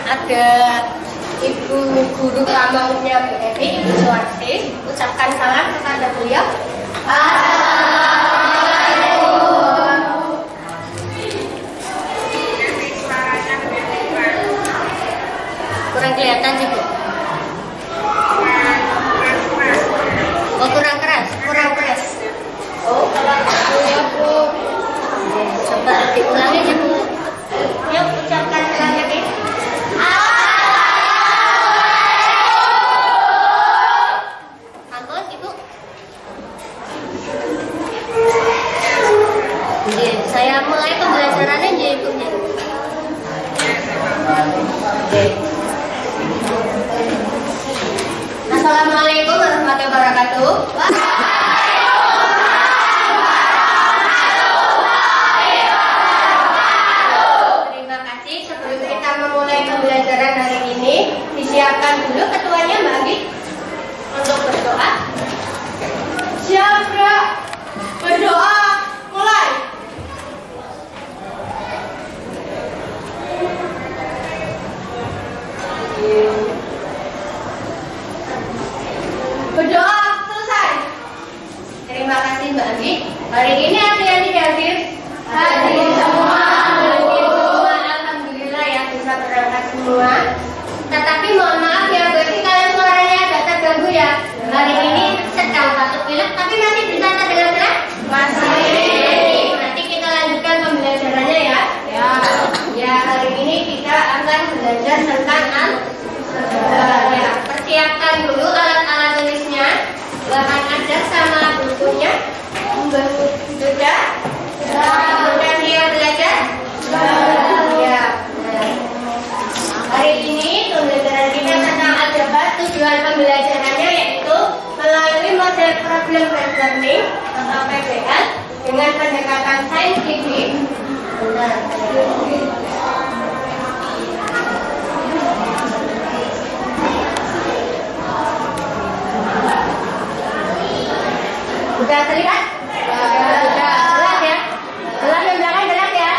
ada Ibu Guru Kamangnya Bu Evi, Ibu Suwarti, ucapkan salam kepada beliau. Kurang kelihatan sih Bu. Oh, kurang keras. Oh, ya Bu. Coba diulangi ya Bu. Yuk ucapkan salam lagi. Ampun Ibu. Saya mulai pembelajarannya ya Ibu. Assalamualaikum warahmatullahi wabarakatuh. Terima kasih. Sebelum kita memulai pembelajaran hari ini, disiapkan dulu ketuanya Mbak Anggi untuk berdoa. Siap, Kak. Berdoa. Mulai. Berdoa selesai. Terima kasih Mbak Anggi. Hari ini ada yang tidak hadir? Hadir semua. Alhamdulillah ya bisa berangkat semua. Tetapi mohon maaf ya berarti kalian suaranya agak terganggu ya. Hari ini sedang batuk pilek tapi masih bisa terdengar jelas? Masih. Nanti kita lanjutkan pembelajarannya ya. Ya hari ini kita akan belajar tentang ya, persiapkan dulu alat-alat tulisnya, bahan ajar sama bukunya. Sudah? Sudah dia belajar? Ya. Hari ini pembelajaran kita tentang aljabar. Tujuan pembelajarannya yaitu melalui model problem based learning atau PBL dengan pendekatan saintifik. Sudah terlihat? Sudah. Jelas ya? Jelas yang belakang jelas ya?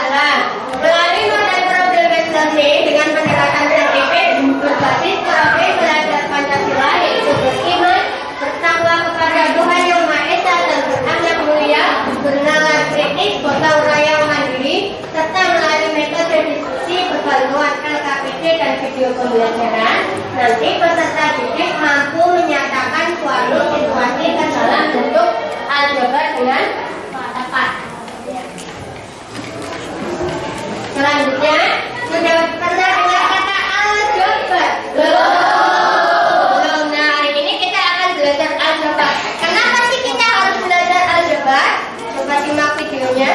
Jelas. Melalui model problem based learning dengan pendekatan saintifik berbasis profil belajar Pancasila yaitu beriman, bertakwa kepada Tuhan Yang Maha Esa dan berakhlak mulia, bernalar kritis, gotong royong mandiri, serta melalui metode diskusi berbantuan LKPD dan video pembelajaran. Nanti peserta didik mampu menyatakan suatu situasi ke dalam bentuk aljabar dengan tepat. Selanjutnya, sudah pernah dengar kata aljabar? Belum. Nah, hari ini kita akan belajar aljabar. Kenapa sih kita harus belajar aljabar? Coba simak videonya.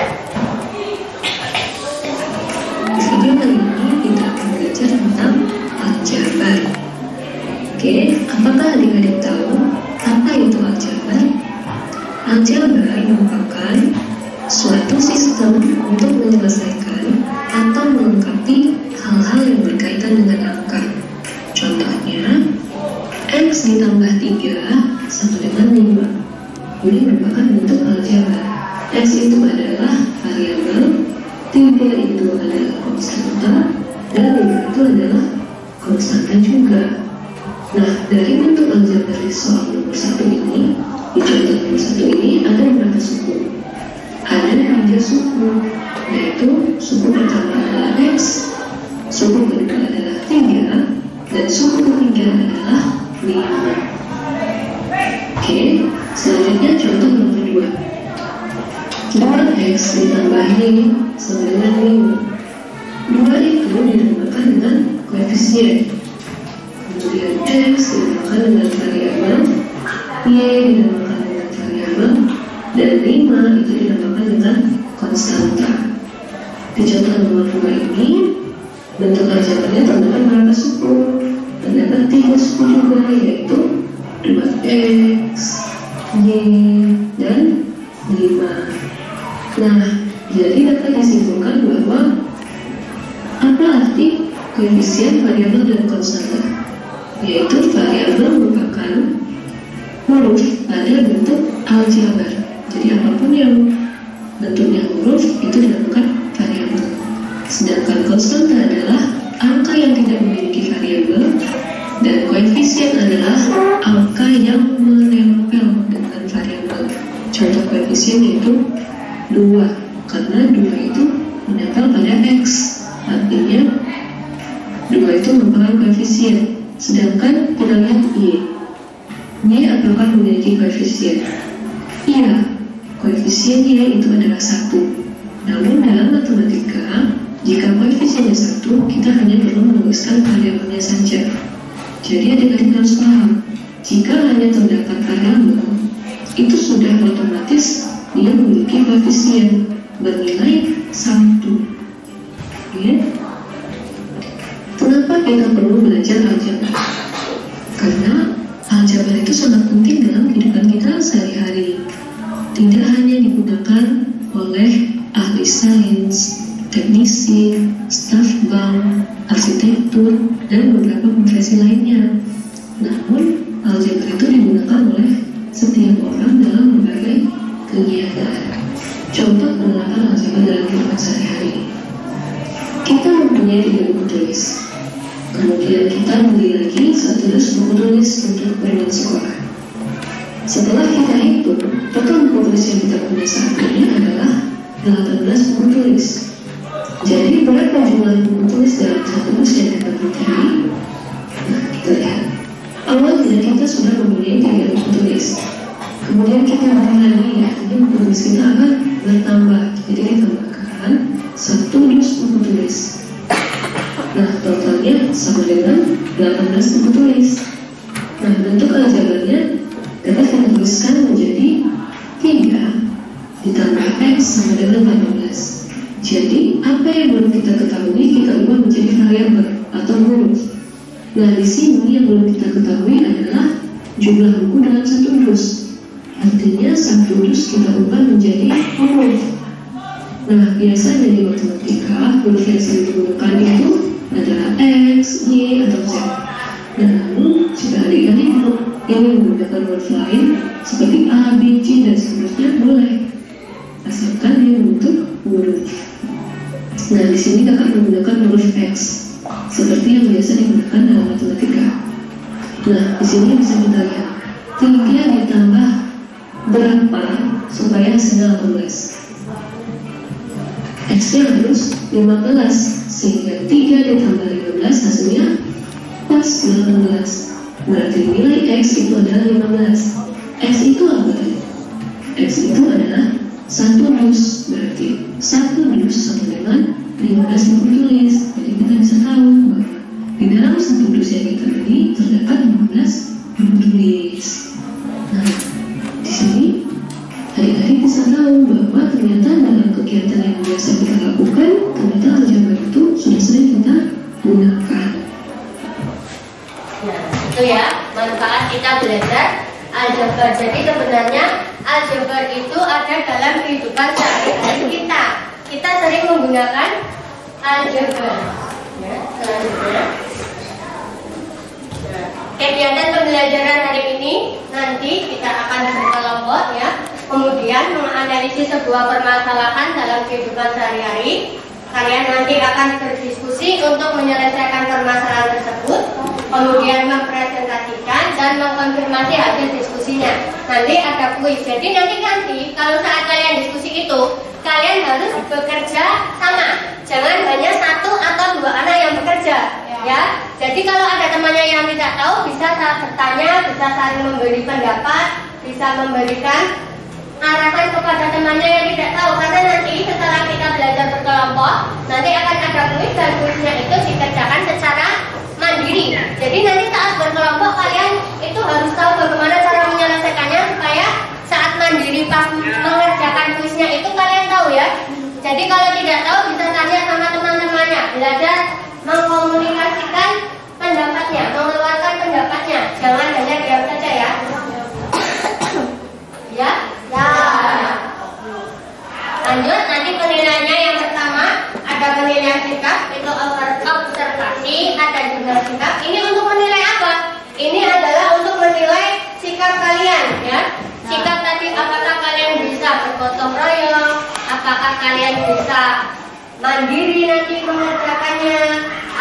Video kali ini kita akan belajar tentang aljabar. Oke, apakah adik-adik tahu apa itu aljabar? Aljabar merupakan suatu sistem untuk menyelesaikan atau melengkapi hal-hal yang berkaitan dengan angka. Contohnya, X ditambah 3 sama dengan 5. Ini merupakan bentuk aljabar. X itu adalah variabel, 3 itu adalah konstanta, dan 5 itu adalah konstanta juga. Nah, dari bentuk aljabar soal nomor 1 ini, di contoh nomor 1 ini ada berapa suku? Ada 3 suku, yaitu suku pertama adalah X, suku kedua adalah 3, dan suku ketiga adalah 5. Oke, selanjutnya contoh nomor 2. 2X ditambahi sama dengan 5. 2 itu dinamakan dengan koefisien. Kemudian X dinamakan dengan variabel, Y dinamakan dengan variabel, dan 5 itu dinamakan dengan konstanta. Di contoh nomor 2 ini, bentuk aljabarnya terdapat berapa suku? Terdapat 3 suku juga, yaitu 2X, Y, dan 5. Nah, jadi dapat disimpulkan bahwa apa arti koefisien, variabel, dan konstanta? Yaitu variabel merupakan huruf pada bentuk aljabar. Jadi apapun yang bentuknya huruf itu dinamakan variabel. Sedangkan konstanta adalah yang tidak memiliki variabel, dan koefisien adalah angka yang menempel dengan variabel. Contoh koefisien yaitu 2, karena 2 itu menempel pada X, artinya 2 itu merupakan koefisien. Sedangkan kita lihat Y apakah memiliki koefisien? Iya, koefisien Y itu adalah 1. Namun dalam matematika, jika koefisiennya 1, kita hanya perlu menuliskan variabelnya saja. Jadi adik-adik harus paham, jika hanya terdapat variabel, itu sudah otomatis dia memiliki koefisien bernilai 1. Ya? Kenapa kita perlu belajar aljabar? Karena aljabar itu sangat penting dalam kehidupan kita sehari-hari. Tidak hanya digunakan oleh ahli sains, teknisi, staf bank, arsitektur, dan beberapa profesi lainnya. Namun, aljabar itu digunakan oleh setiap orang dalam berbagai kegiatan. Contoh penerapan aljabar dalam kehidupan sehari-hari. Kita mempunyai 3 buku tulis. Kemudian kita beli lagi 1 dus buku tulis untuk keperluan sekolah. Setelah kita hitung, total buku tulis yang kita punya saat ini adalah 18 buku tulis. Jadi berapa jumlah buku tulis dalam 1 dus yang kita punya? Nah, kita lihat. Awalnya kita sudah mempunyai 3 buku tulis. Kemudian kita beli lagi, artinya buku tulis kita akan bertambah. Jadi kita tambahkan 1 dus buku tulis. Nah, totalnya sama dengan 18 buku tulis. Nah, bentuk aljabarnya dapat kita tuliskan menjadi 3 ditambah X sama dengan 18. Jadi, apa yang belum kita ketahui, kita ubah menjadi variabel atau huruf. Nah, di sini yang belum kita ketahui adalah jumlah buku dalam 1 dus. Artinya, 1 dus kita ubah menjadi huruf. Nah, biasanya di matematika, huruf yang sering digunakan itu adalah X, Y, atau Z. Nah, namun jika adik-adik ingin menggunakan huruf lain seperti A, B, C, dan seterusnya boleh, asalkan dia bentuk huruf. Nah, di sini kakak menggunakan huruf X seperti yang biasa digunakan dalam matematika. Nah, di sini bisa kita lihat 3 ditambah berapa supaya hasilnya 18. X-nya harus 15, sehingga 3 ditambah 15 hasilnya pas 18. Berarti nilai X itu adalah 15. X itu apa? X itu adalah 1 dus. Berarti 1 dus sama dengan 15 buku tulis. Jadi kita bisa tahu bahwa di dalam 1 dus yang kita beli terdapat 15 buku tulis. Nah, di sini adik-adik bisa tahu bahwa ternyata dalam kegiatan yang biasa kita lakukan, ternyata aljabar itu sudah sering kita gunakan. Nah, itu ya manfaat kita belajar aljabar. Jadi sebenarnya aljabar itu ada dalam kehidupan sehari-hari kita. Kita sering menggunakan aljabar. Ya, selanjutnya. Kegiatan pembelajaran hari ini nanti kita akan berkelompok ya. Kemudian menganalisis sebuah permasalahan dalam kehidupan sehari-hari. Kalian nanti akan berdiskusi untuk menyelesaikan permasalahan tersebut, kemudian mempresentasikan dan mengkonfirmasi hasil diskusinya. Nanti ada kuis. Jadi nanti kalau saat kalian diskusi itu, kalian harus bekerja sama. Jangan hanya 1 atau 2 anak yang bekerja. Ya. Jadi kalau ada temannya yang tidak tahu, bisa bertanya, bisa saling memberi pendapat, bisa memberikan arahan kepada temannya yang tidak tahu. Karena nanti setelah kita belajar berkelompok, nanti akan ada kuis dan kuisnya itu dikerjakan secara mandiri. Jadi nanti saat berkelompok kalian itu harus tahu bagaimana cara menyelesaikannya supaya saat mandiri pas mengerjakan kuisnya itu kalian tahu ya. Jadi kalau tidak tahu bisa tanya sama teman-temannya. Belajar mengkomunikasikan pendapatnya, mengeluarkan pendapatnya. Jangan hanya diam saja ya. Ya. Lanjut, nanti penilaiannya yang pertama ada penilaian sikap, itu observasi, ada juga sikap. Ini untuk menilai apa? Ini adalah untuk menilai sikap kalian ya. Sikap tadi apakah kalian bisa bergotong royong, apakah kalian bisa mandiri nanti mengerjakannya,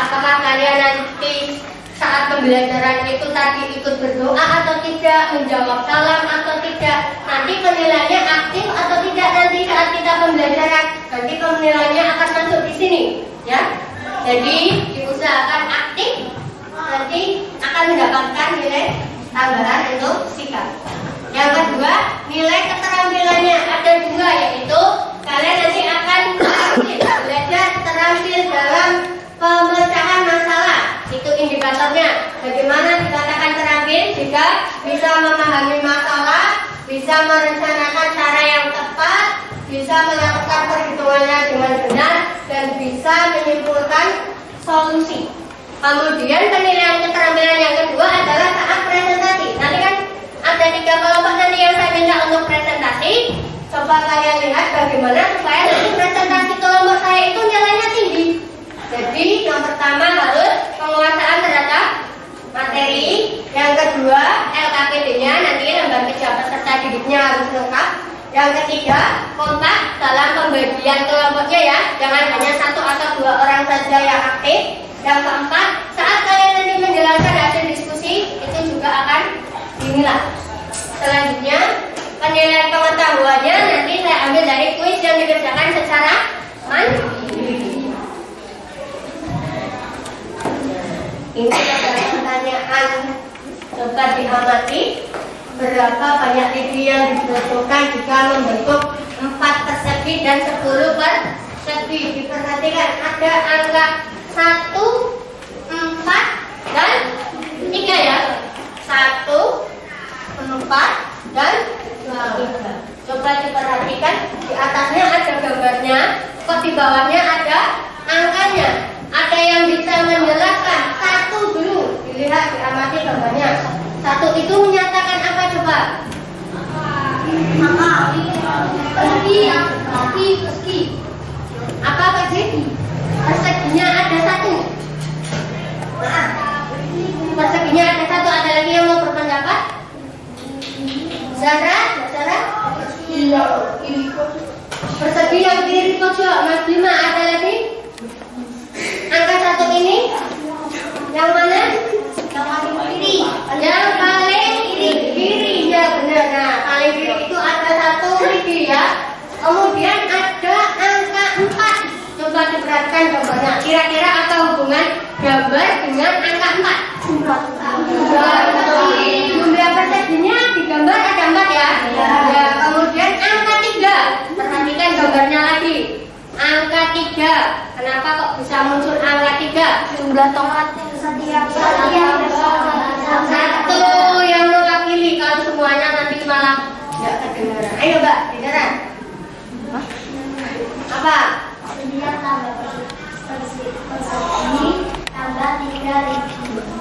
apakah kalian nanti saat pembelajaran itu tadi ikut berdoa atau tidak, menjawab salam atau tidak, nanti penilaiannya aktif atau tidak nanti saat kita pembelajaran, nanti penilaiannya akan masuk di sini, ya. Jadi diusahakan aktif, nanti akan mendapatkan nilai tambahan untuk sikap. Yang kedua, nilai keterampilannya ada 2, yaitu kalian nanti akan belajar terampil dalam pemecahan masalah. Itu indikatornya. Bagaimana dikatakan terampil? Jika bisa memahami masalah, bisa merencanakan cara yang tepat, bisa melakukan perhitungannya dengan benar, dan bisa menyimpulkan solusi. Kemudian penilaian keterampilan yang kedua adalah saat presentasi. Nanti kan ada 3 kelompok nanti yang saya minta untuk presentasi. Coba kalian lihat bagaimana supaya nanti presentasi kelompok saya itu nilainya tinggi. Jadi yang pertama harus penguasaan terhadap materi. Yang kedua LKPD-nya, nanti lembar kerja peserta didiknya harus lengkap. Yang ketiga kompak dalam pembagian kelompoknya ya, jangan hanya 1 atau 2 orang saja yang aktif. Yang keempat, saat kalian nanti menjelaskan hasil diskusi itu juga akan dinilai. Selanjutnya penilaian pengetahuannya nanti saya ambil dari kuis yang dikerjakan secara mandiri. Ini adalah pertanyaan, coba diamati berapa banyak titik yang dibutuhkan jika membentuk 4 persegi dan 10 persegi. Diperhatikan ada angka 1, 4, dan 3 ya. 1, 4, dan 3. Coba diperhatikan, di atasnya ada gambarnya, kok di bawahnya ada angkanya. Ada yang bisa menjelaskan? 1 dulu, dilihat, diamati gambarnya. 1 itu menyatakan apa coba? Persegi. Apa persegi? Perseginya ada 1. Perseginya ada 1. Ada lagi yang mau berpendapat? Zara? Persegi yang kiri pojok. Mas Bima, ada lagi? Angka 1 ini yang mana? Yang paling kiri. Yang paling kiri, ya benar. Nah, paling kiri itu ada 1 lagi ya. Kemudian ada angka 4. Coba diperhatikan gambarnya. Kira-kira apa hubungan gambar dengan angka 4? Jumlah perseginya di gambar ada 4 ya. Ya. Kemudian angka 3. Perhatikan gambarnya lagi. Angka 3. Kenapa kok bisa muncul angka 3? Jumlah tongkat setiap 1 yang mewakili. Kalau semuanya nanti malah nggak kedengaran. Ayo Mbak, kedengaran? Apa? Tambah 3 lagi.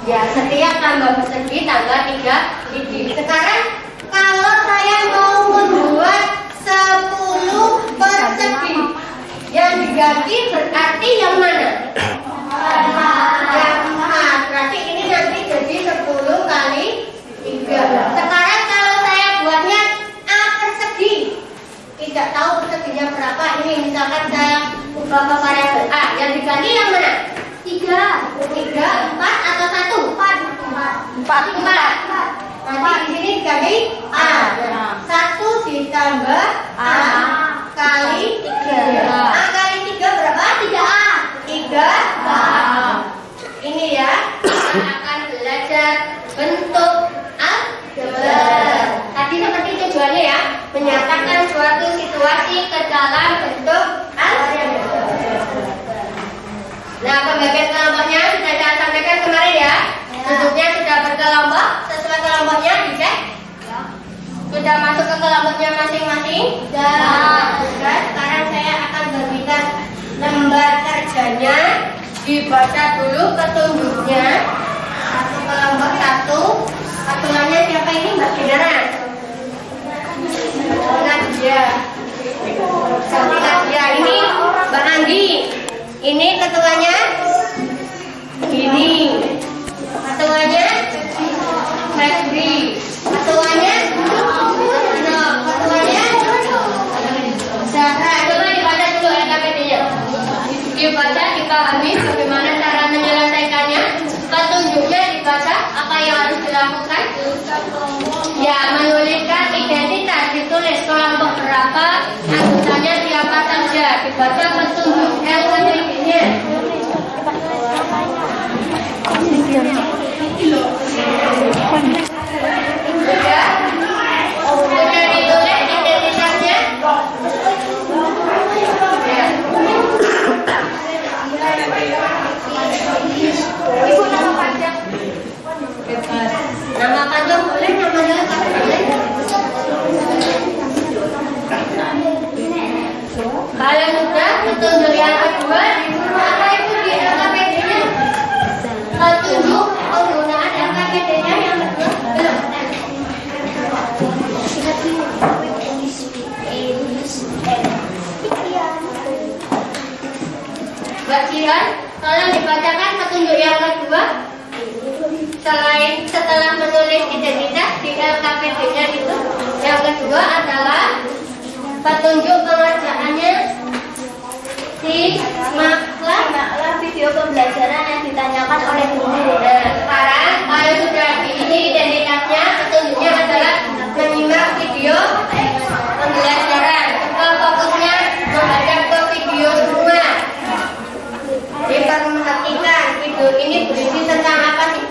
Ya, setiap tambah persegi tambah 3 lagi. Sekarang kalau saya mau membuat 10 persegi, yang diganti berarti yang mana? Yang 4. Berarti ini nanti jadi 10 kali 3. Sekarang kalau saya buatnya A persegi, tidak tahu perseginya berapa. Ini misalkan saya ubah ke variabel A, yang diganti yang mana? 3, 4 atau 1? 4. Nanti di sini diganti A. 1 ditambah A kali 3. A kali 3 berapa? 3A. 3A. Ini ya, kita akan belajar bentuk aljabar. Tadi seperti tujuannya ya, menyatakan suatu situasi ke dalam bentuk aljabar. Nah, pembagian kelompoknya sudah saya sampaikan kemarin ya. Bentuknya sudah berkelompok, sesuai kelompoknya dicek. Sudah masuk ke kelompoknya masing-masing. Sudah. Sekarang saya akan bagikan lembar kerjanya. Dibaca dulu petunjuknya. 1 kelompok 1. Ketuanya siapa ini? Mbak Binaran. Nadia. Ini Mbak Andi. Ini ketuanya. Ini ketuanya Febri. Ketuanya Zahra. Coba dibaca dulu LKPD-nya. Dibaca, dipahami bagaimana cara menjelaskan dilakukan? Ya, menuliskan identitas, ditulis kelompok berapa, anggotanya siapa saja, dibaca petunjuk LKPD-nya. Sudah ditulis identitasnya? Ibu nama panjang? Nama panjang boleh, nama lengkap boleh. Kalau sudah, petunjuk yang kedua, apa itu di LKPD-nya? Petunjuk penggunaan LKPD-nya yang kedua. Mbak Jihan, tolong dibacakan petunjuk yang kedua. Setelah menulis identitas di LKPD-nya itu, yang kedua adalah petunjuk pengerjaannya si maklah video pembelajaran yang ditanyakan oleh guru. Nah, sekarang kalau sudah ini identitasnya, petunjuknya adalah menyimak video pembelajaran. Fokusnya menghadap ke video semua. Diperhatikan video ini berisi tentang apa sih?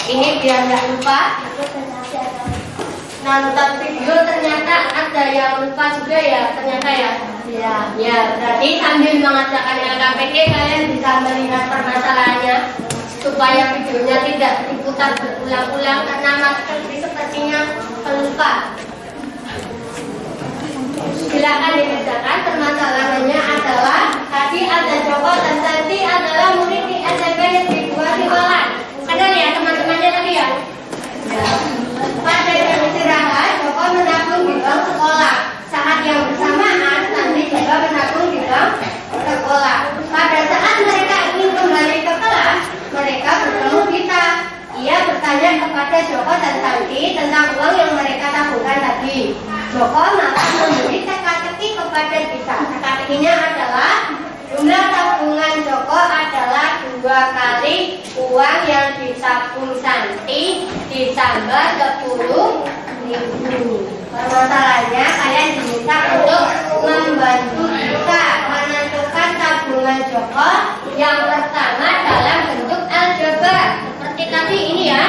Ini biar nggak lupa. Nonton video ternyata ada yang lupa juga ya, ternyata ya. Ya, berarti sambil mengerjakan LKPD kalian bisa melihat permasalahannya supaya videonya tidak diputar berulang-ulang karena Mas Kelvi sepertinya pelupa. Silakan dikerjakan. Permasalahannya adalah tadi ada Joko dan Santi adalah murid di SMP Negeri 2 Siwalan. Kenal ya teman-temannya tadi ya? Pada jam istirahat, Joko menabung di bank sekolah. Saat yang bersamaan, Santi juga menabung di bank sekolah. Pada saat mereka ingin kembali ke kelas, mereka bertemu Gita. Ia bertanya kepada Joko dan Santi tentang uang yang mereka tabungkan tadi. Joko malah memberi teka-teki kepada Gita. Teka-tekinya adalah jumlah tabungan Joko adalah 2 kali uang yang ditabung Santi ditambah 10.000. Permasalahannya kalian diminta untuk membantu Gita menentukan tabungan Joko yang pertama dalam bentuk aljabar. Seperti tadi ini ya,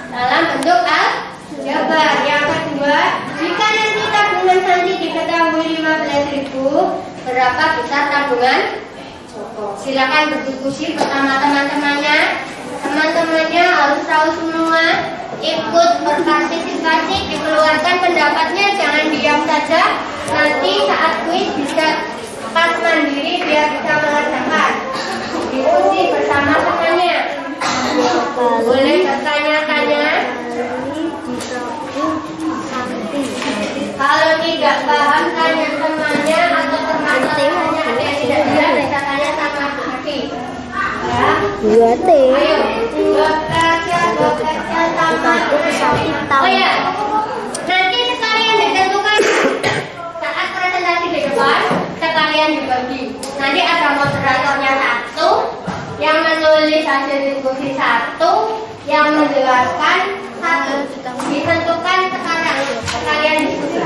dalam bentuk aljabar. Yang kedua, jika nanti tabungan Santi diketahui 15.000, berapa besar tabungan Joko? Silakan berdiskusi bersama teman-temannya. Teman-temannya harus tahu semua, ikut berpartisipasi, dikeluarkan pendapatnya, jangan diam saja. Nanti saat kuis bisa pas mandiri biar bisa mengerjakan. Diskusi bersama temannya. Boleh bertanya-tanya. Kalau tidak paham tanya temannya atau permasalahannya ada yang tidak jelas bisa tanya sama Haki. Ya. 2T. Ayo, bekerja sama. Oh ya, nanti sekalian ditentukan saat presentasi di depan sekalian dibagi. Nanti ada moderatornya 1, yang menulis hasil diskusi 1, yang menjelaskan 1. Ditentukan sekarang sekalian diskusi.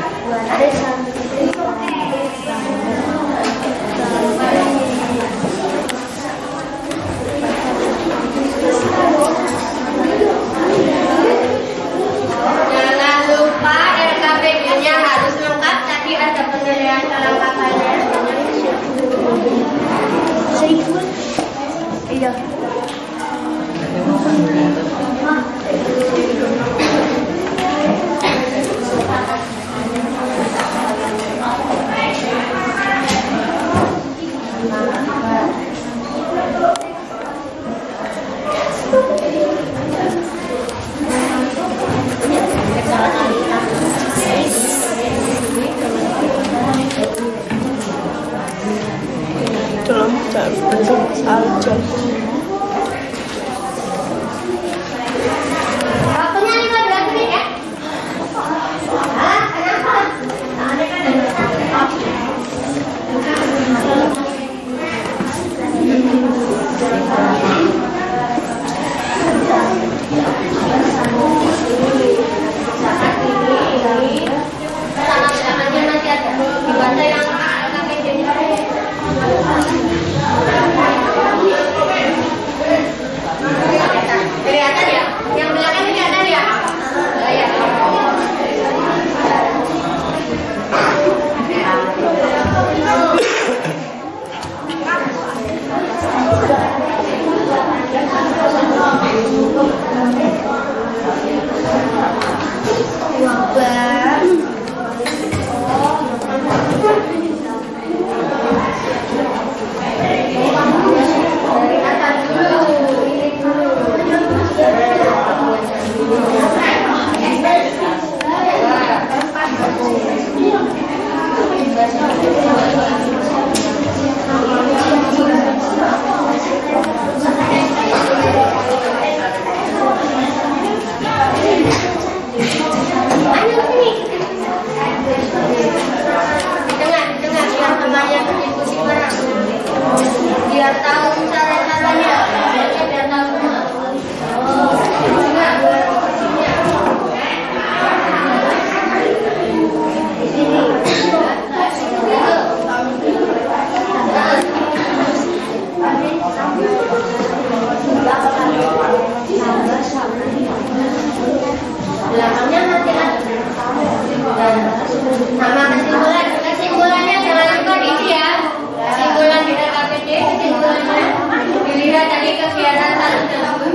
Waktunya 15 menit ya. Ah, kenapa? Soalnya kan ada belakangnya masih ada dibaca yang kelihatan ya, yang belakang kelihatan ya. Ya. Biar tahu cara-caranya, biar tahu. Belakangnya nanti ada. Sama kesimpulannya jangan lupa diisi ya. Kesimpulan di KPD, kesimpulannya dilihat dari kegiatan satu tahun.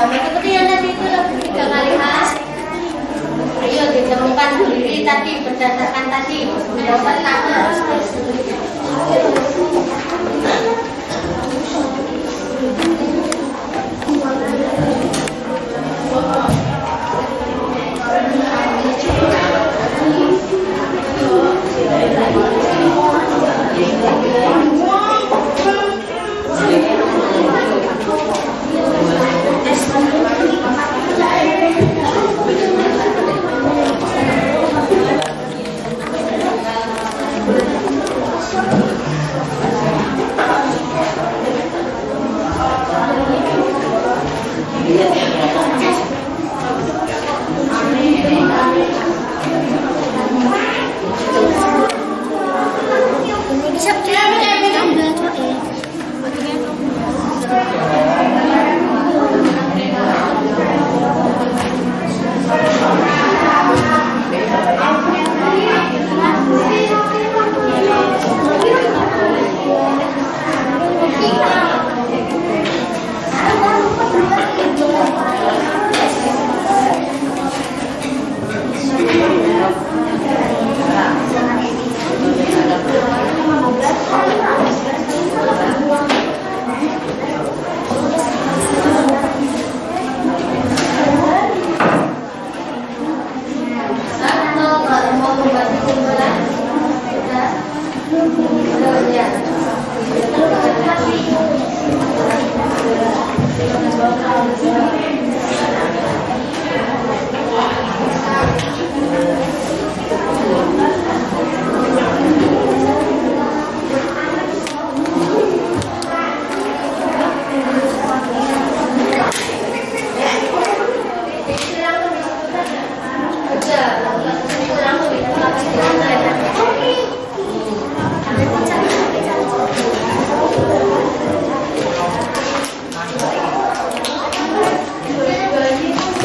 Sama seperti yang tadi itu 3 kali H. Ayo ditemukan sendiri tadi berdasarkan tadi jawaban pertama.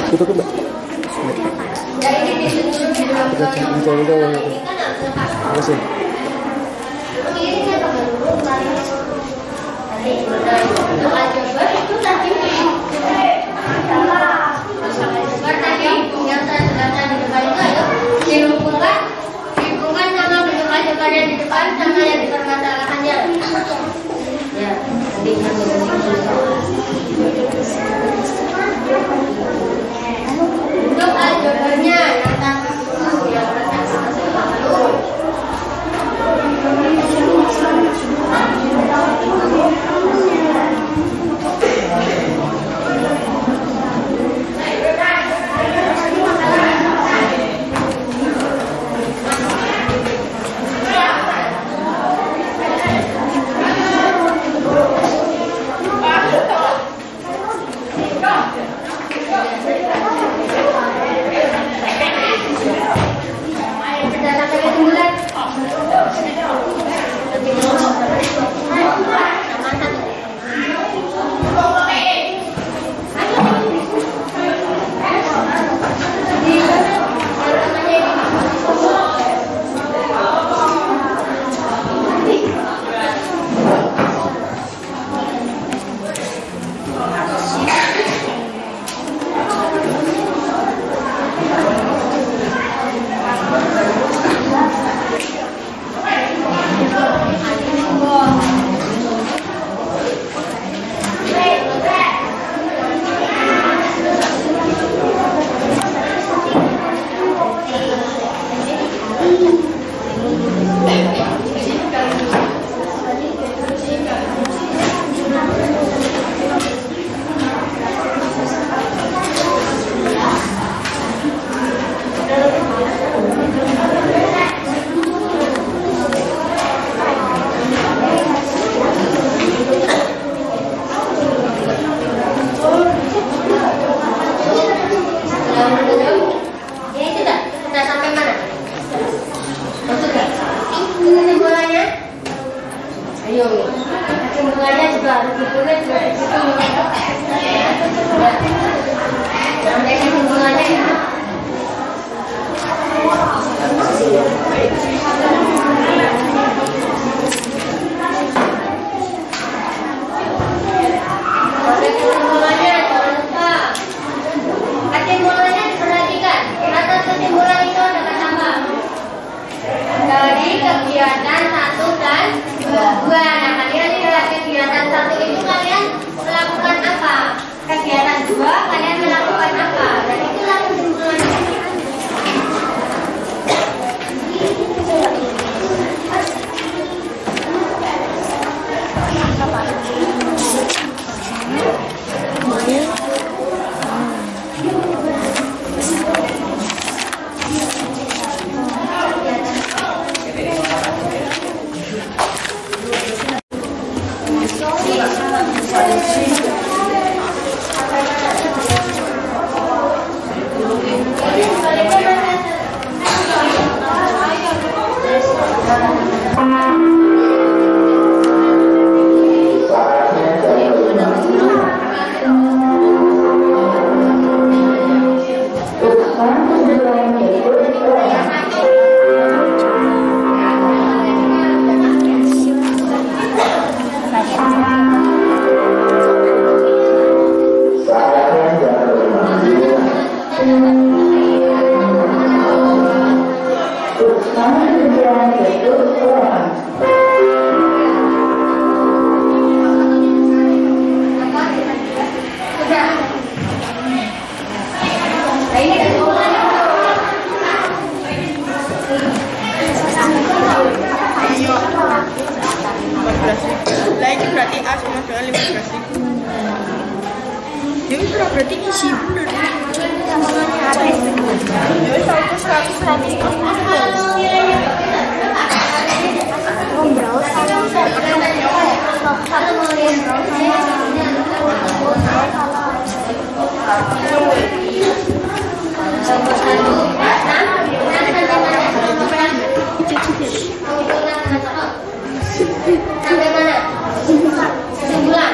Tutup Mbak. Jadi di seluruh di dalam Kita cek ini kan harus lepas. Makasih. Kirinya ke dulu tadi untuk aljabar itu tadi aljabar tadi yang saya jelaskan di depan itu ayo dihubungkan sama bentuk aljabar yang di depan sama yang dipermasalahkannya. Ya, nanti untuk aljabarnya yang tadi yang berarti isi bener. Ya wis aku 100 sampai mana? 1 bulan.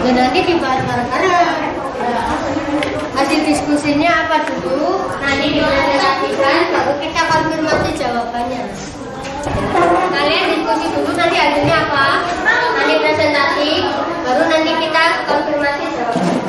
Dan nanti dibahas bareng-bareng. Hasil diskusinya apa dulu? Nanti dipresentasikan, baru kita konfirmasi jawabannya. Kalian diskusi dulu, nanti hasilnya apa? Nanti presentasi, baru nanti kita konfirmasi jawabannya.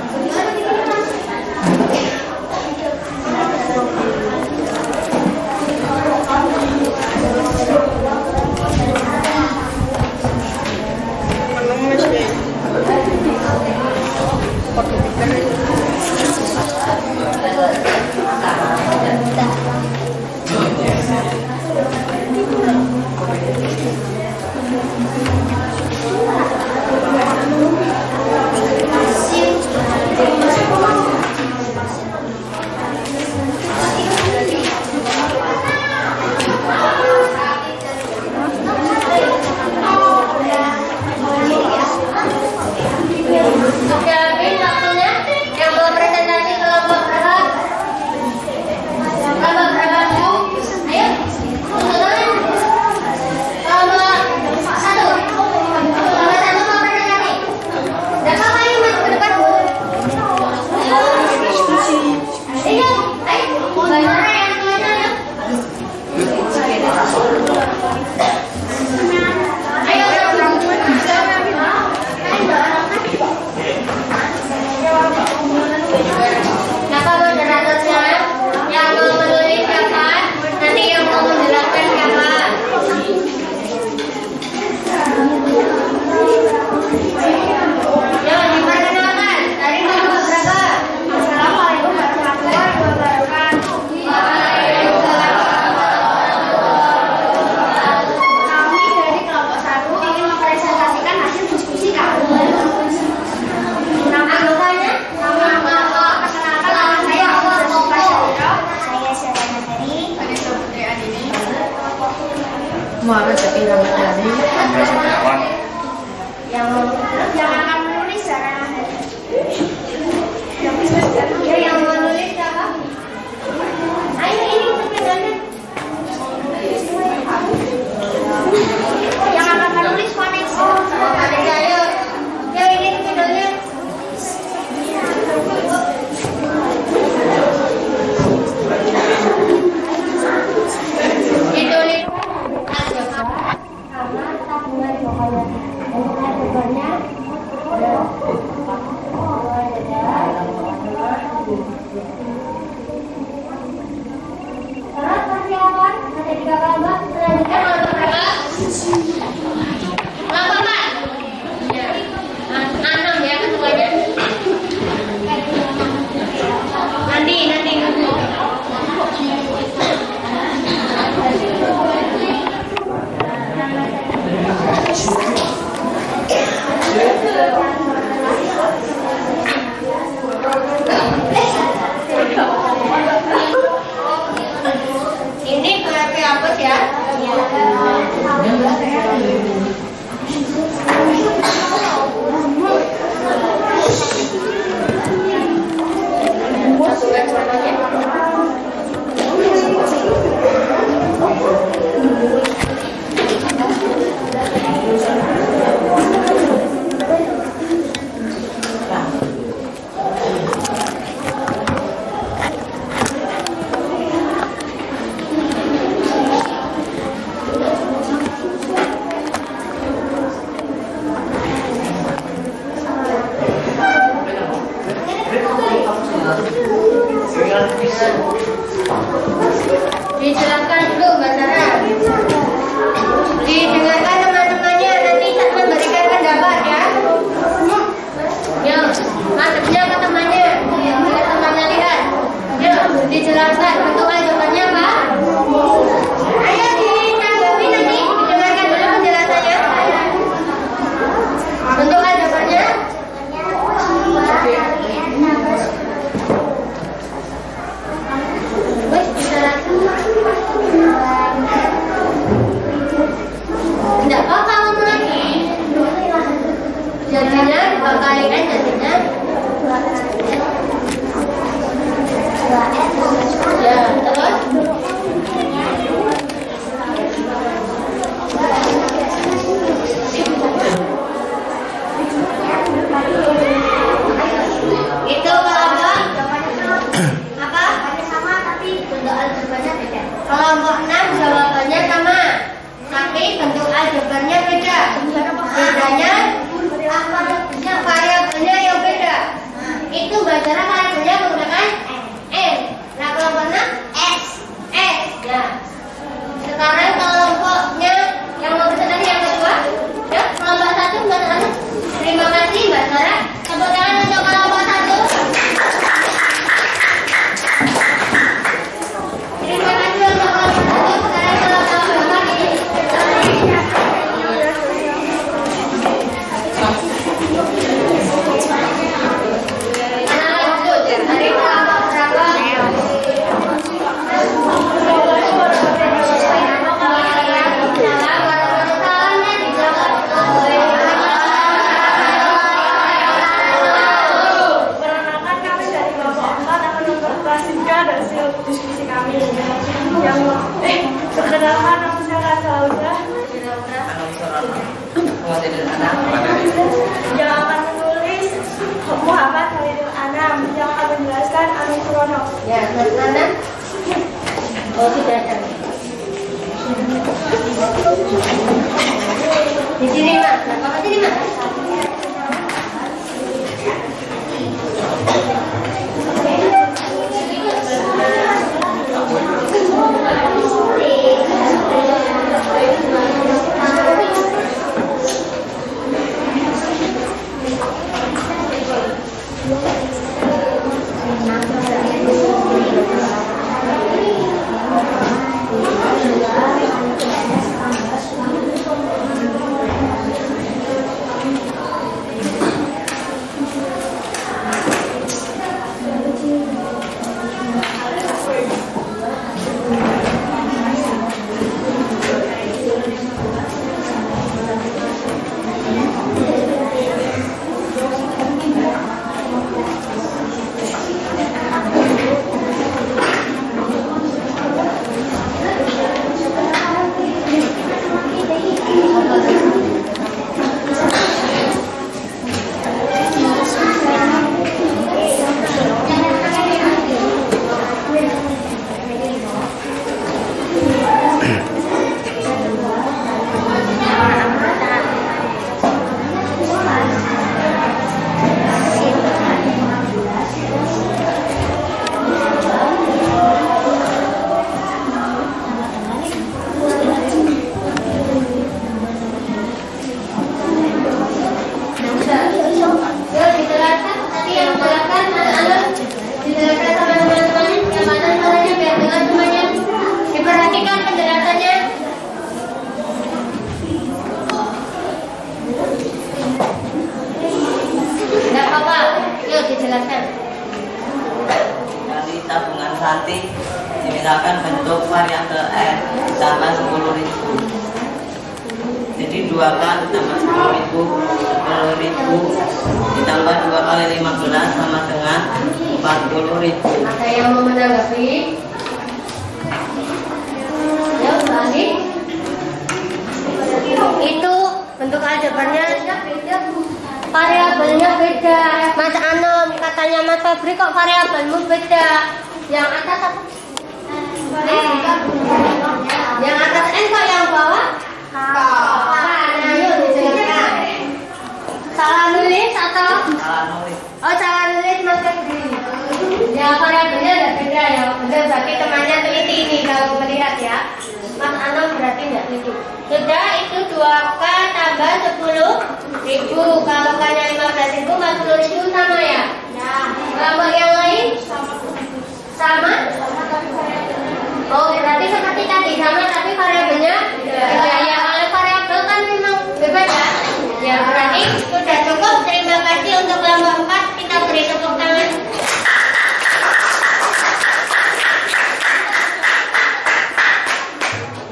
Muhammad Syakir Ramadhani. Yang akan menulis secara yang mau nulis siapa? Ayo ini sepedanya. Yang akan menulis Vanessa. Vanessa, ayo. Ya ini sepedanya. Ditulis ini berarti apa ya? jawabannya sama, tapi bentuk aljabarnya beda. Bedanya variabelnya yang beda. Itu bacaan variabelnya menggunakan n. Nah, kelompoknya s. Ya. Sekarang kelompoknya yang mau tadi yang kedua, ya, kelompok 1 Mbak Sarah. Terima kasih Mbak Sarah. Tepuk tangan untuk kelompok 1. Terima kasih untuk kelompok 1. Sekarang kelompok 2 ini. Perkenalkan aku Sarah Sauda yang akan menulis Muhammad Khalidul Anam yang akan menjelaskan Anu Surono. Ya, Mas Nana. Oh, tidak ada. Di sini, Mas. Apa sini, Mas? Dari tabungan Santi dimisalkan bentuk variabel n sama 10.000. Jadi 2 kali ditambah 10.000 ditambah 2 kali 15 sama dengan 40.000. Ada yang mau menanggapi? Ya, balik. Itu bentuk aljabarnya variabelnya beda. Mas Anom, katanya Mas Febri kok variabelmu beda? Yang atas apa? Yang atas N kok yang bawah? Nah, yuk dijelaskan. Salah nulis atau? Salah nulis. Oh, salah nulis Mas Febri. Ya, variabelnya udah beda ya. Benar, berarti temannya teliti ini kalau melihat ya. Mas Anom berarti nggak teliti. Sudah, itu 2K tambah 10.000. Kalau K-nya 15.000, 40.000 sama ya? Ya. Kelompok yang lain? Sama? Oh, berarti seperti tadi sama tapi variabelnya beda. Ya, kalau variabel kan memang berbeda. Ya, berarti sudah cukup. Terima kasih untuk kelompok 4. Kita beri tepuk tangan.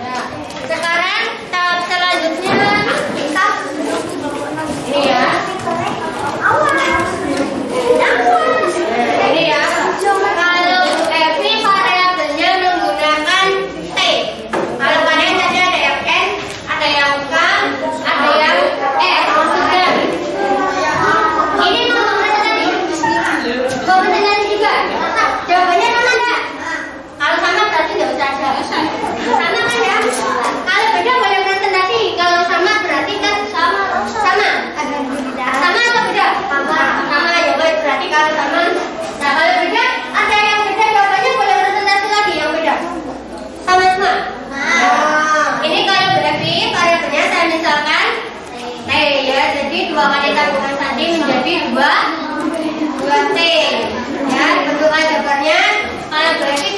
Ya, sekarang tahap selanjutnya kita ini ya. Ini ya. Kalau Evi variabelnya menggunakan T. Kalau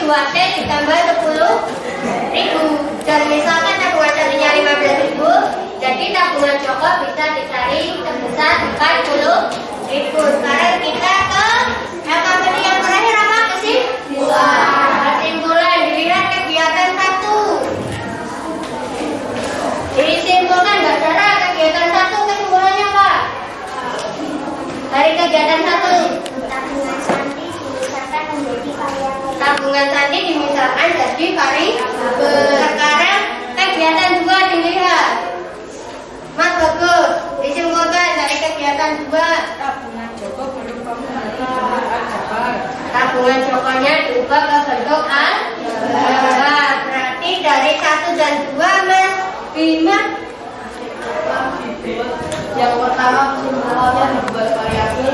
2T ditambah 10.000. Dan misalkan tabungan tadinya 15.000, jadi tabungan Joko bisa dicari sebesar 40.000. Sekarang kita ke LKPD yang terakhir apa? Kesimpulan. Dilihat kegiatan 1. Disimpulkan Mbak Sarah, kegiatan 1 kesimpulannya apa? Dari kegiatan 1. Tabungan sandi dimisalkan jadi variabel. Sekarang kegiatan 2 dilihat. Mas Bagus, disimpulkan dari kegiatan 2. Tabungan Joko belum kembali Tabungan Jokonya diubah ke bentuk aljabar. Berarti dari 1 dan 2 Mas Bima. Yang pertama kesimpulannya dibuat variabel,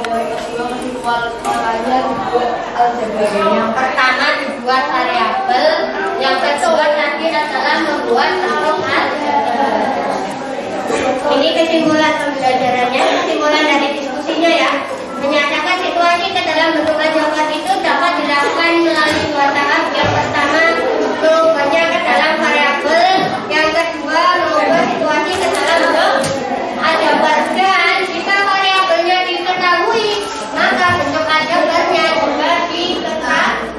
yang kedua kesimpulannya dibuat aljabar. Yang pertama dibuat variabel, yang kedua nanti adalah membuat bentuk aljabar. Ini kesimpulan pembelajarannya, kesimpulan dari diskusinya ya. Menyatakan situasi ke dalam bentuk aljabar itu dapat dilakukan melalui 2 tahap. Yang pertama, mengubahnya ke dalam variabel. Yang kedua, mengubah situasi ke dalam bentuk aljabar. Dan jika variabelnya diketahui, maka bentuk aljabarnya juga diketahui.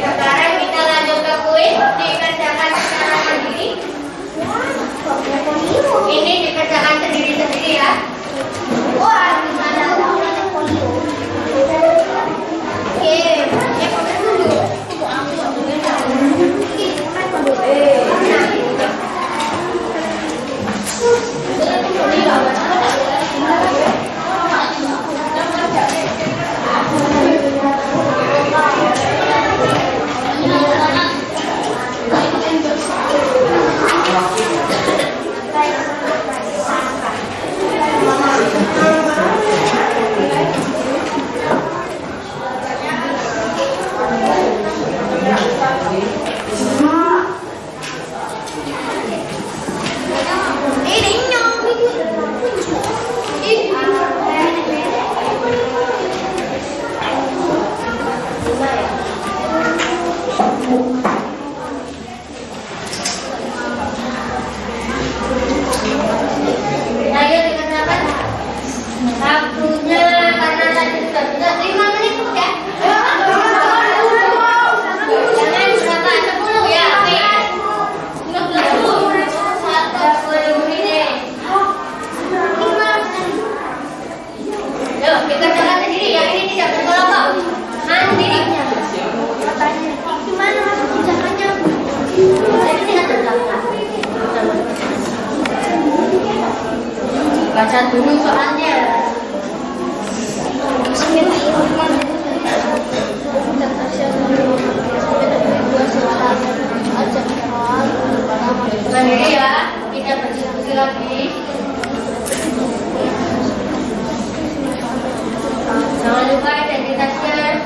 Sekarang kita lanjut ke kuis, dikerjakan secara mandiri. Ini dikerjakan sendiri-sendiri ya. Wah, gimana? Oke, ya komen dulu. Baca dulu soalnya. Mandiri ya, kita berdiskusi lagi. Jangan lupa identitasnya.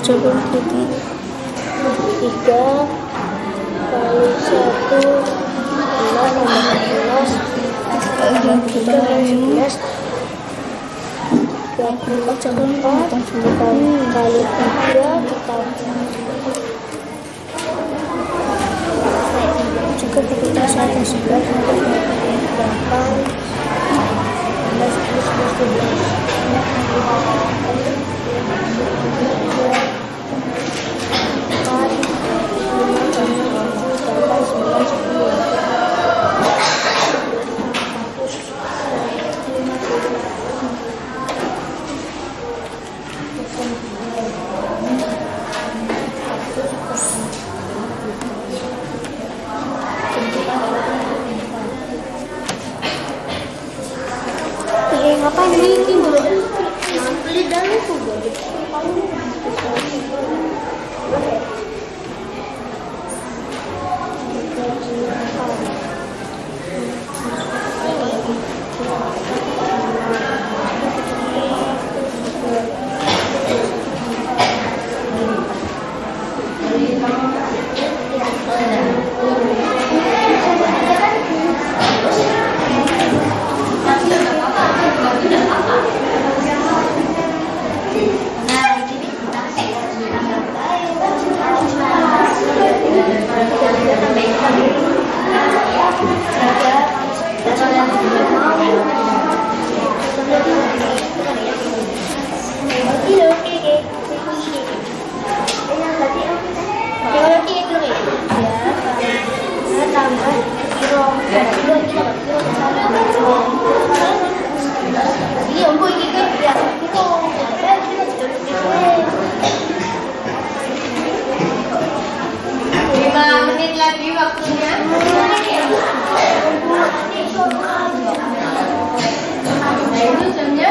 coba bagi 3 kali 1 bagi 3 kali 11 24 coba 4 kali 3 kita cukup kita 1 11 ngapain ini dulu? Beli dalam itu jadi. Lagi waktunya. Nah, itu jamnya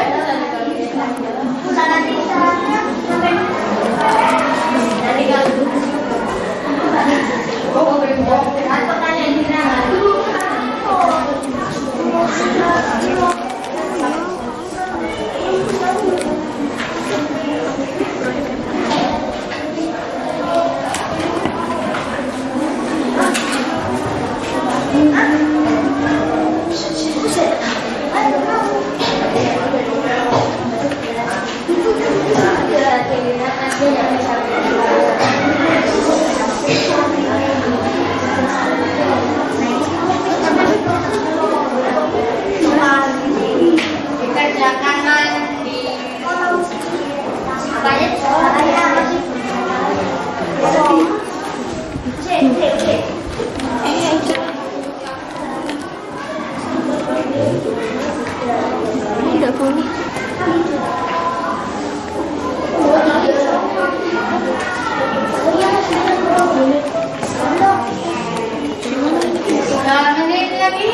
menit lagi.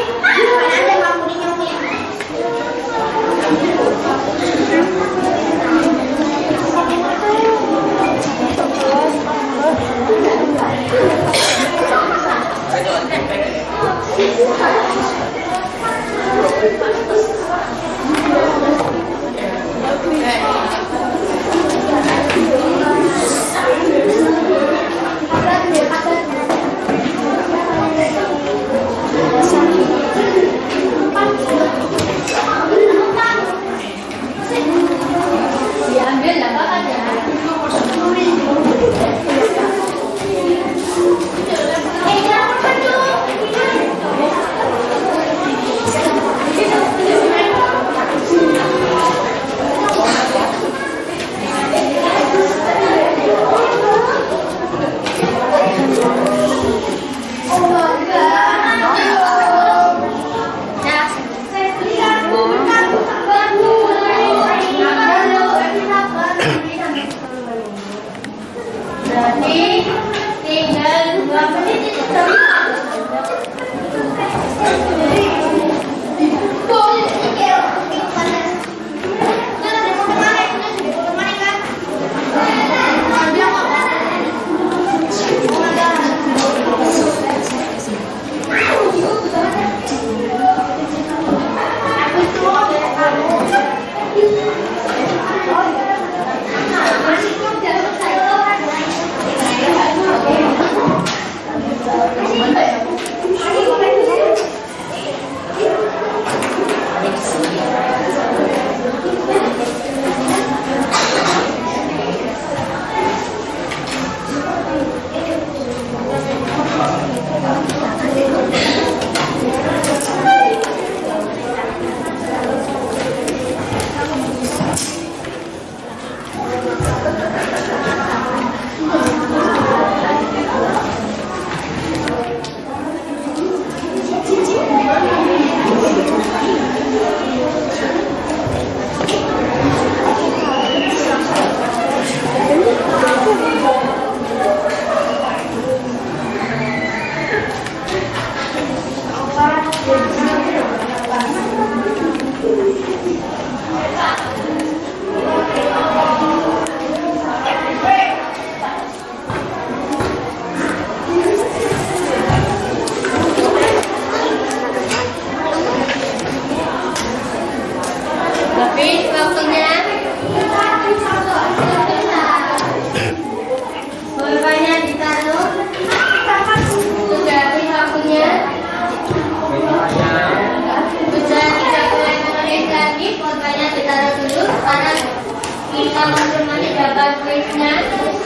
cuma dapat kuisnya,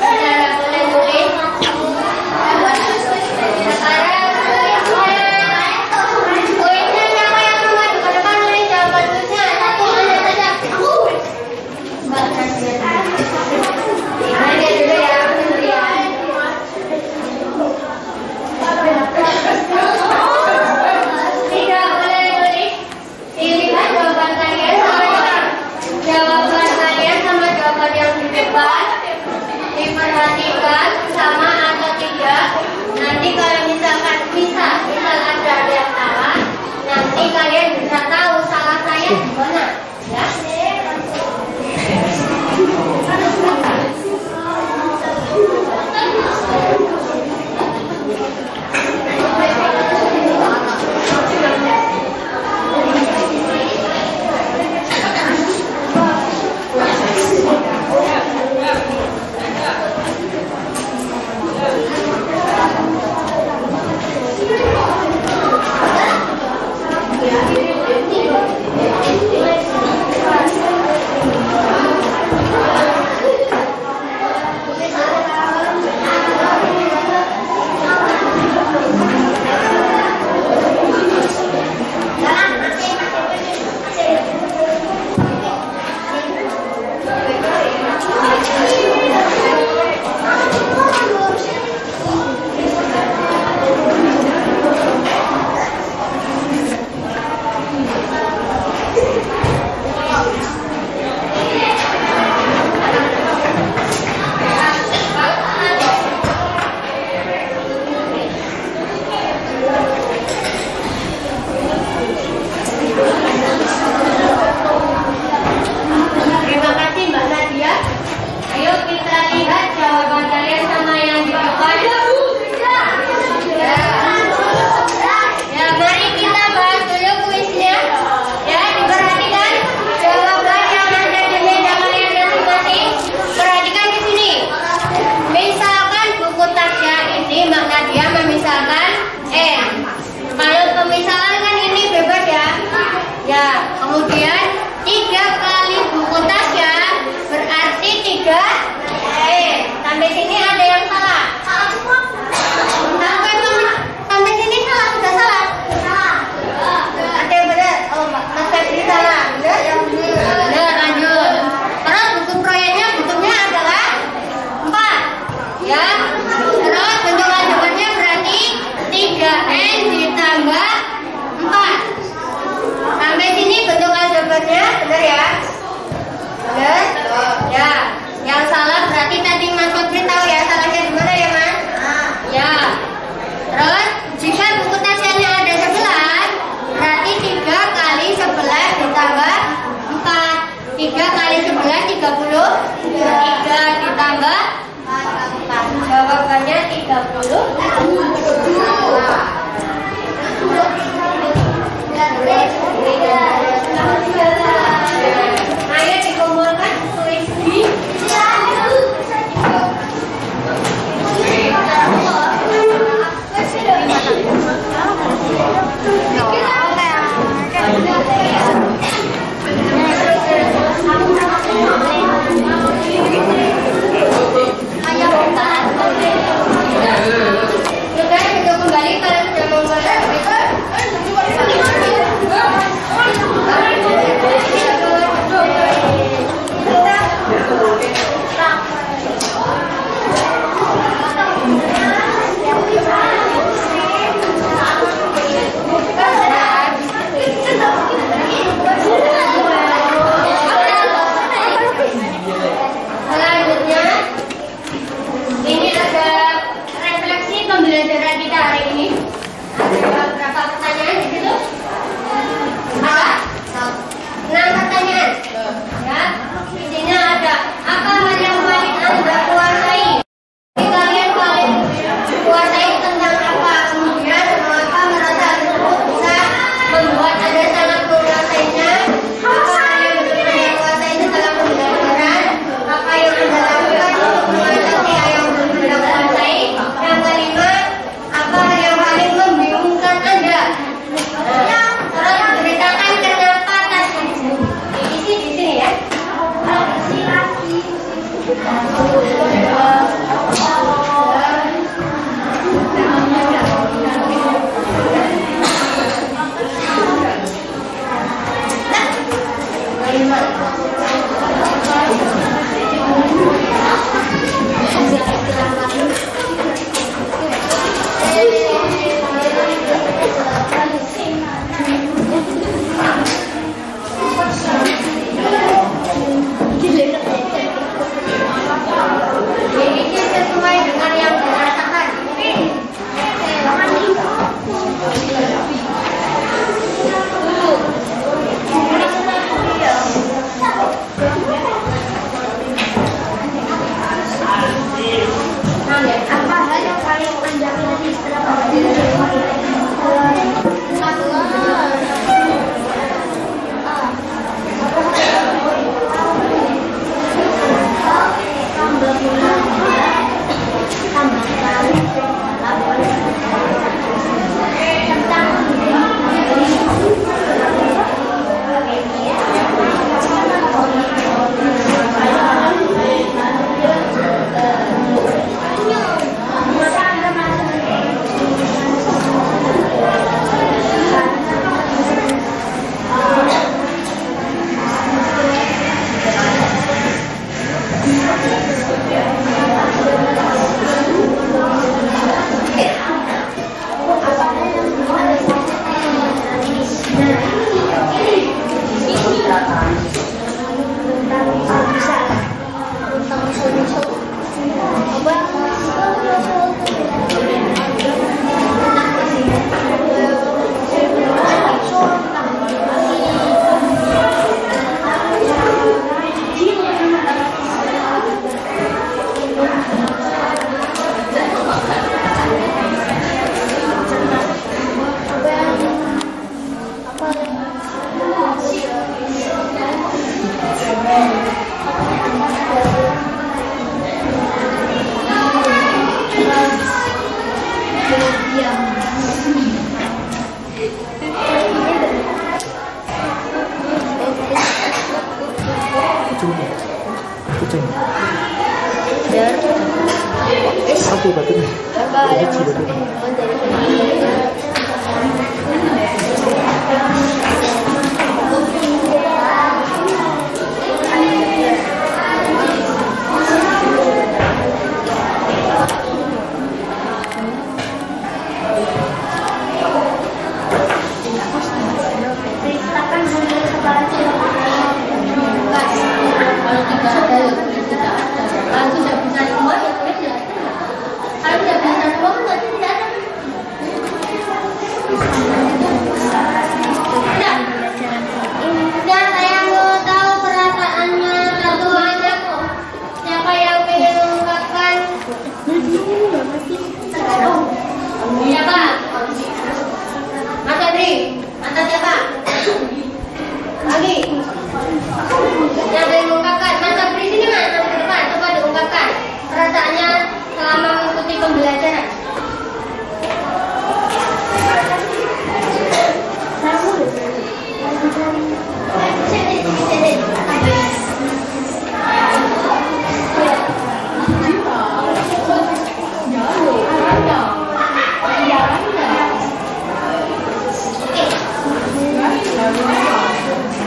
saudara boleh tulis. Sekarang kuisnya siapa yang mau ke depan tulis jawaban kuisnya? Satu aja saja. Mbak Nadia. Nadia dulu ya, dulu ya. Tidak boleh tulis. Dilihat jawaban kalian sama jawaban yang di depan. Diperhatikan sama atau tidak. Nanti kalau misalkan misal ada yang salah, nanti kalian bisa tahu salah saya di mana, ya. Terima kasih Mbak Nadia. Ayo kita lihat jawaban kalian sama yang di depan. Ya, mari kita bahas dulu kuisnya. Ya, diperhatikan jawaban yang ada di meja kalian masing-masing. Perhatikan di sini. Misalkan buku Tasya ini Mbak Nadia memisalkan kalau pemisahan kan ini bebas ya. Ya, kemudian 3 kali buku Tasya berarti 3 sampai sini ada yang salah. Sampai sini salah, sudah salah. Ada yang benar. Oh, Mas Febri salah. Benar, lanjut. Terus buku proyeknya bentuknya adalah 4. Ya. Terus bentuk jawabannya berarti 3N ditambah 4. Sampai sini bentuk jawabannya benar ya? Benar? Ya. Yang salah berarti tadi Mas Febri tahu ya salahnya di mana ya Mas? Ya. Terus jika buku Tasyanya ada 11, berarti 3 kali 11 ditambah 4. 3 kali 11 30. 3 ditambah 4. Jawabannya 30. Ayo dikumpulkan tulis di ayo Kucing. Satu batunya. Biji batunya.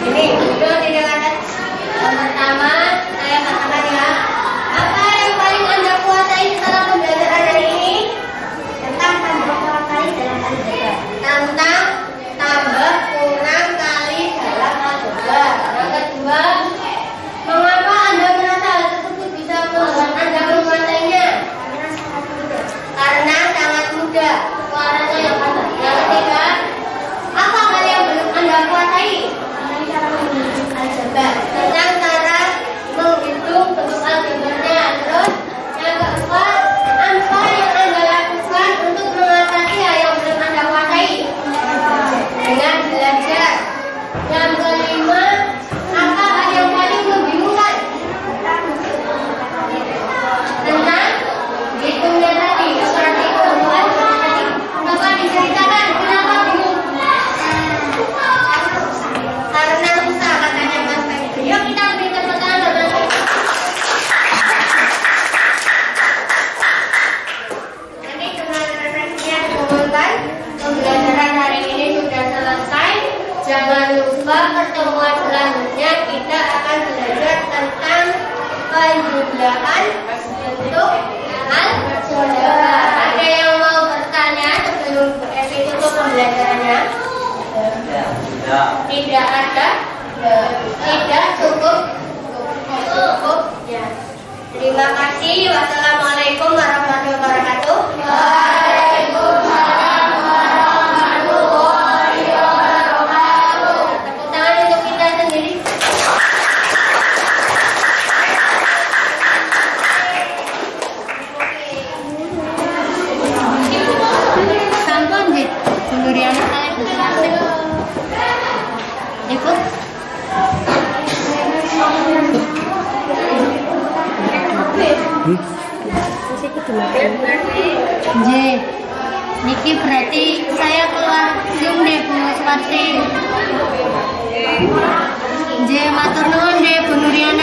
Ini udah tidak ada untuk ada yang mau bertanya sebelum ditutup pembelajarannya? Tidak ada. Tidak cukup. Ya. Terima kasih. Wassalamualaikum warahmatullahi wabarakatuh. Waalaikumsalam warahmatullahi wabarakatuh. Tepuk tangan untuk kita sendiri. Sampun Dit, pendurian kalian ikut. J, niki berarti saya keluar Zoom deh Bu Swati. J matur nuwun deh Bu Nuriana.